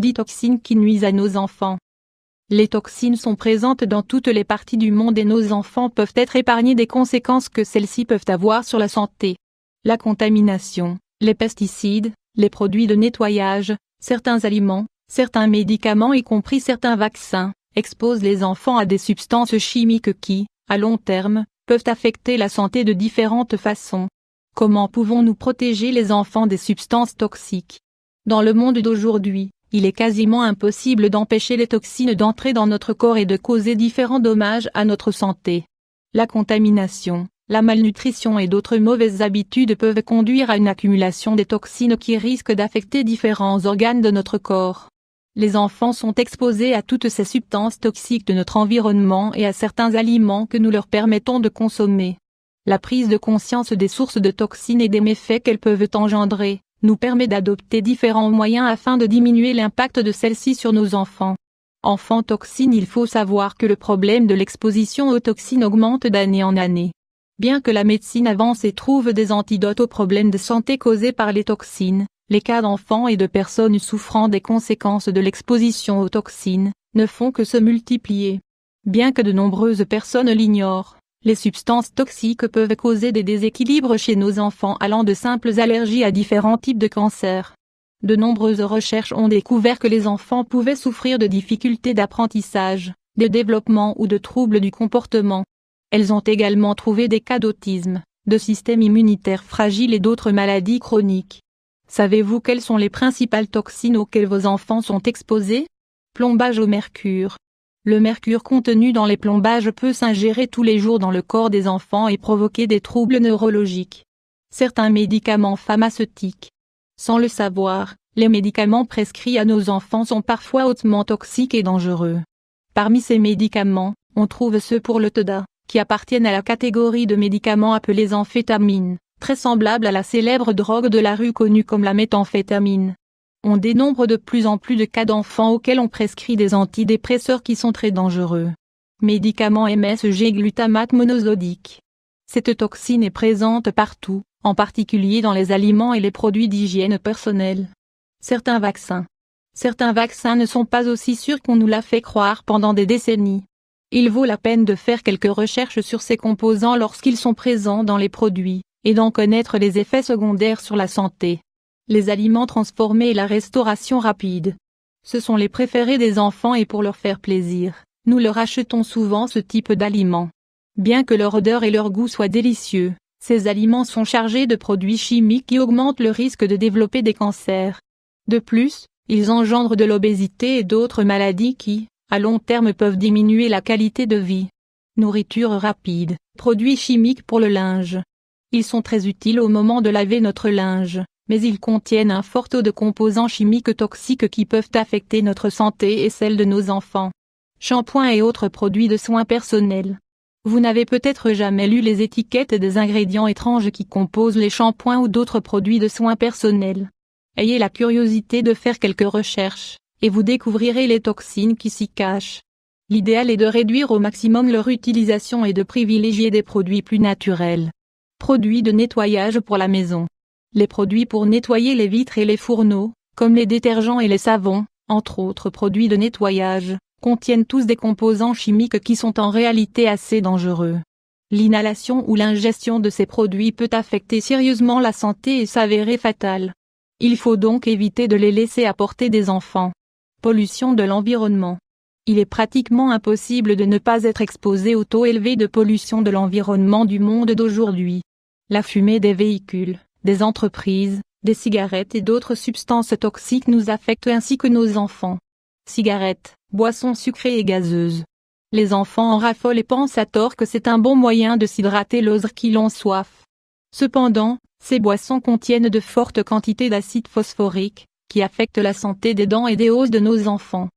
10 toxines qui nuisent à nos enfants. Les toxines sont présentes dans toutes les parties du monde et nos enfants peuvent être épargnés des conséquences que celles-ci peuvent avoir sur la santé. La contamination, les pesticides, les produits de nettoyage, certains aliments, certains médicaments y compris certains vaccins, exposent les enfants à des substances chimiques qui, à long terme, peuvent affecter la santé de différentes façons. Comment pouvons-nous protéger les enfants des substances toxiques? Dans le monde d'aujourd'hui, il est quasiment impossible d'empêcher les toxines d'entrer dans notre corps et de causer différents dommages à notre santé. La contamination, la malnutrition et d'autres mauvaises habitudes peuvent conduire à une accumulation des toxines qui risquent d'affecter différents organes de notre corps. Les enfants sont exposés à toutes ces substances toxiques de notre environnement et à certains aliments que nous leur permettons de consommer. La prise de conscience des sources de toxines et des méfaits qu'elles peuvent engendrer nous permet d'adopter différents moyens afin de diminuer l'impact de celles-ci sur nos enfants. Enfants toxines. Il faut savoir que le problème de l'exposition aux toxines augmente d'année en année. Bien que la médecine avance et trouve des antidotes aux problèmes de santé causés par les toxines, les cas d'enfants et de personnes souffrant des conséquences de l'exposition aux toxines ne font que se multiplier. Bien que de nombreuses personnes l'ignorent, les substances toxiques peuvent causer des déséquilibres chez nos enfants allant de simples allergies à différents types de cancers. De nombreuses recherches ont découvert que les enfants pouvaient souffrir de difficultés d'apprentissage, de développement ou de troubles du comportement. Elles ont également trouvé des cas d'autisme, de système immunitaire fragile et d'autres maladies chroniques. Savez-vous quelles sont les principales toxines auxquelles vos enfants sont exposés? Plombage au mercure. Le mercure contenu dans les plombages peut s'ingérer tous les jours dans le corps des enfants et provoquer des troubles neurologiques. Certains médicaments pharmaceutiques. Sans le savoir, les médicaments prescrits à nos enfants sont parfois hautement toxiques et dangereux. Parmi ces médicaments, on trouve ceux pour le TDA, qui appartiennent à la catégorie de médicaments appelés amphétamines, très semblables à la célèbre drogue de la rue connue comme la méthamphétamine. On dénombre de plus en plus de cas d'enfants auxquels on prescrit des antidépresseurs qui sont très dangereux. Médicaments MSG glutamate monosodique. Cette toxine est présente partout, en particulier dans les aliments et les produits d'hygiène personnelle. Certains vaccins. Certains vaccins ne sont pas aussi sûrs qu'on nous l'a fait croire pendant des décennies. Il vaut la peine de faire quelques recherches sur ces composants lorsqu'ils sont présents dans les produits, et d'en connaître les effets secondaires sur la santé. Les aliments transformés et la restauration rapide. Ce sont les préférés des enfants et pour leur faire plaisir, nous leur achetons souvent ce type d'aliments. Bien que leur odeur et leur goût soient délicieux, ces aliments sont chargés de produits chimiques qui augmentent le risque de développer des cancers. De plus, ils engendrent de l'obésité et d'autres maladies qui, à long terme peuvent diminuer la qualité de vie. Nourriture rapide, produits chimiques pour le linge. Ils sont très utiles au moment de laver notre linge, mais ils contiennent un fort taux de composants chimiques toxiques qui peuvent affecter notre santé et celle de nos enfants. Shampoing et autres produits de soins personnels. Vous n'avez peut-être jamais lu les étiquettes des ingrédients étranges qui composent les shampoings ou d'autres produits de soins personnels. Ayez la curiosité de faire quelques recherches, et vous découvrirez les toxines qui s'y cachent. L'idéal est de réduire au maximum leur utilisation et de privilégier des produits plus naturels. Produits de nettoyage pour la maison. Les produits pour nettoyer les vitres et les fourneaux, comme les détergents et les savons, entre autres produits de nettoyage, contiennent tous des composants chimiques qui sont en réalité assez dangereux. L'inhalation ou l'ingestion de ces produits peut affecter sérieusement la santé et s'avérer fatale. Il faut donc éviter de les laisser à portée des enfants. Pollution de l'environnement. Il est pratiquement impossible de ne pas être exposé au taux élevé de pollution de l'environnement du monde d'aujourd'hui. La fumée des véhicules, des entreprises, des cigarettes et d'autres substances toxiques nous affectent ainsi que nos enfants. Cigarettes, boissons sucrées et gazeuses. Les enfants en raffolent et pensent à tort que c'est un bon moyen de s'hydrater lorsqu'ils ont soif. Cependant, ces boissons contiennent de fortes quantités d'acide phosphorique, qui affectent la santé des dents et des os de nos enfants.